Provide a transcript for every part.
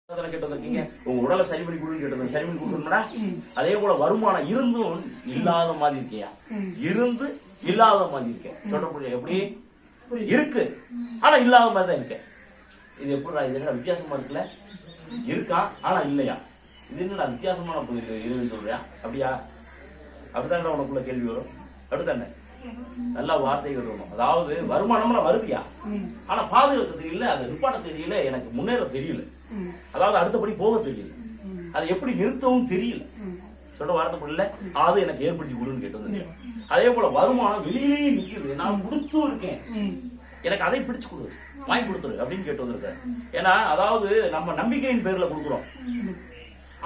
கேட்டு வந்திருக்கீங்க. உங்க உடலை சரி பண்ணி கொடுன்னு கேட்டு சரி பண்ணி கொடுக்கணும்னா அதே போல வருமானம் இருந்தும் இல்லாத மாதிரி இருக்கியா, இருந்து இல்லாத மாதிரி இருக்கேன். சொல்ற எப்படி இருக்கு ஆனா இல்லாத மாதிரி தான் இருக்கேன். இது எப்படி இது என்ன வித்தியாசமா இருக்குல்ல? இருக்கா ஆனா இல்லையா? இது என்ன வித்தியாசமான இருக்குன்னு சொல்றியா? அப்படியா? அப்படித்தானே உனக்குள்ள கேள்வி வரும். அப்படித்தானே நல்ல வார்த்தைகள் வரும். அதாவது வருமானம்னா வருதியா, ஆனா பாதுகாக்க தெரியல, அதை நிப்பாட்ட தெரியல, எனக்கு முன்னேற தெரியல, அதாவது அடுத்தபடி போக தெரியல, அதை எப்படி நிறுத்தவும் தெரியல. சொல்ற வார்த்தை புரியல, அது எனக்கு ஏற்படுத்தி கொடுன்னு கேட்டு வந்து. அதே போல வருமானம் வெளியிலேயே நிற்கிறது, நான் கொடுத்து இருக்கேன், எனக்கு அதை பிடிச்சு கொடு, வாங்கி கொடுத்துரு அப்படின்னு கேட்டு வந்திருக்கேன். ஏன்னா அதாவது நம்ம நம்பிக்கையின் பேர்ல கொடுக்குறோம்,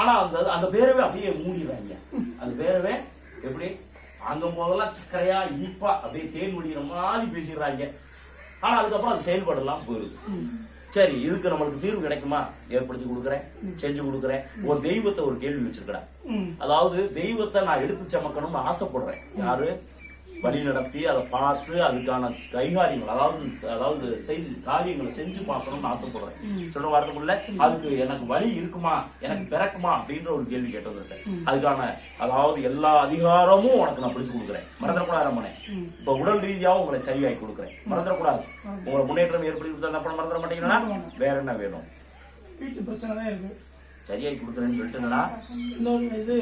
ஆனா அந்த பேரவே அப்படியே மூடிடுறாங்க. அந்த பேரவே எப்படி அங்கும் போதெல்லாம் சக்கரையா இனிப்பா அப்படியே தேன் முடிகிற மாதிரி பேசிடுறாங்க. ஆனா அதுக்கப்புறம் அது செயல்படலாம் போயிருது. சரி, இதுக்கு நம்மளுக்கு தீர்வு கிடைக்குமா? ஏற்படுத்தி கொடுக்குறேன், செஞ்சு கொடுக்குறேன். ஒரு தெய்வத்தை ஒரு கேள்வி வச்சிருக்கிறேன். அதாவது தெய்வத்தை நான் எடுத்து சமக்கணும்னு ஆசைப்படுறேன். யாரு வழி நடத்தி அதை பார்த்து அதுக்கான கைகாரியங்கள் அதாவது செய்து காரியங்களை செஞ்சு பார்க்கணும்னு ஆசைப்படுறேன். சொல்ற வார்த்தைக்குள்ள அதுக்கு எனக்கு வழி இருக்குமா, எனக்கு பிறக்குமா அப்படின்ற ஒரு கேள்வி கேட்டு வந்திருக்கேன். அதுக்கான அதாவது எல்லா அதிகாரமும் உனக்கு நான் பிடிச்சு கொடுக்குறேன். மறந்துடக்கூடாது ரமணே. இப்ப உடல் ரீதியாவும் உங்களை சரியாகி கொடுக்குறேன். மறந்துடக்கூடாது. உங்களை முன்னேற்றம் ஏற்படுத்தி கொடுத்தா அப்புறம் மறந்துட மாட்டீங்கன்னா வேற என்ன வேணும்? வீட்டு பிரச்சனை தான் இருக்கு. சரியாகி கொடுக்குறேன்னு சொல்லிட்டுங்கன்னா இது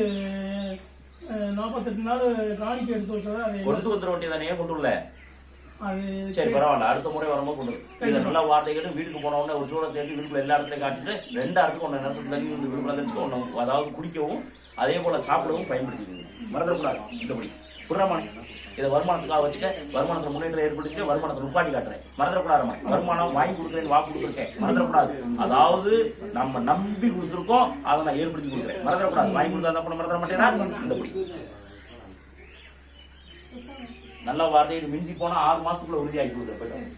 48 நாள் காணிக்கை எடுத்து வச்சதா கொண்டு வந்துட வேண்டியதானே. கொண்டு வரல, அது சரி பரவாயில்ல, அடுத்த முறை வரும்போது கொண்டு இதை நல்லா வார்த்தைகள் வீட்டுக்கு போன உடனே ஒரு சூட தேடி வீட்டுக்குள்ள எல்லா இடத்துலையும் காட்டிட்டு 2 இடத்துக்கு ஒன்று நெசம் தண்ணி வந்து வீட்டுக்குள்ள ஒன்று அதாவது குடிக்கவும் அதே போல சாப்பிடவும் பயன்படுத்திக்கணும். மறந்துடக்கூடாது. இந்தபடி புறமான இதை வருமானத்துக்காக வச்சுக்க, வருமானத்தை முன்னேற்றம் ஏற்படுத்தி வருமானத்தை நுப்பாட்டி காட்டுறேன். மறந்துடக்கூடாது. வருமானம் வாங்கி கொடுக்குறேன்னு வாக்கு கொடுத்துருக்கேன். மறந்துடக்கூடாது. அதாவது நம்ம நம்பி கொடுத்துருக்கோம், அதை நான் ஏற்படுத்தி கொடுக்குறேன். மறந்துடக்கூடாது. வாங்கி கொடுத்தா அப்புறம் மறந்துட மாட்டேன்னா இந்தபடி நல்ல வார்த்தையை மிஞ்சி போனா 6 மாசத்துக்குள்ள உறுதியாகி கொடுக்குறேன்.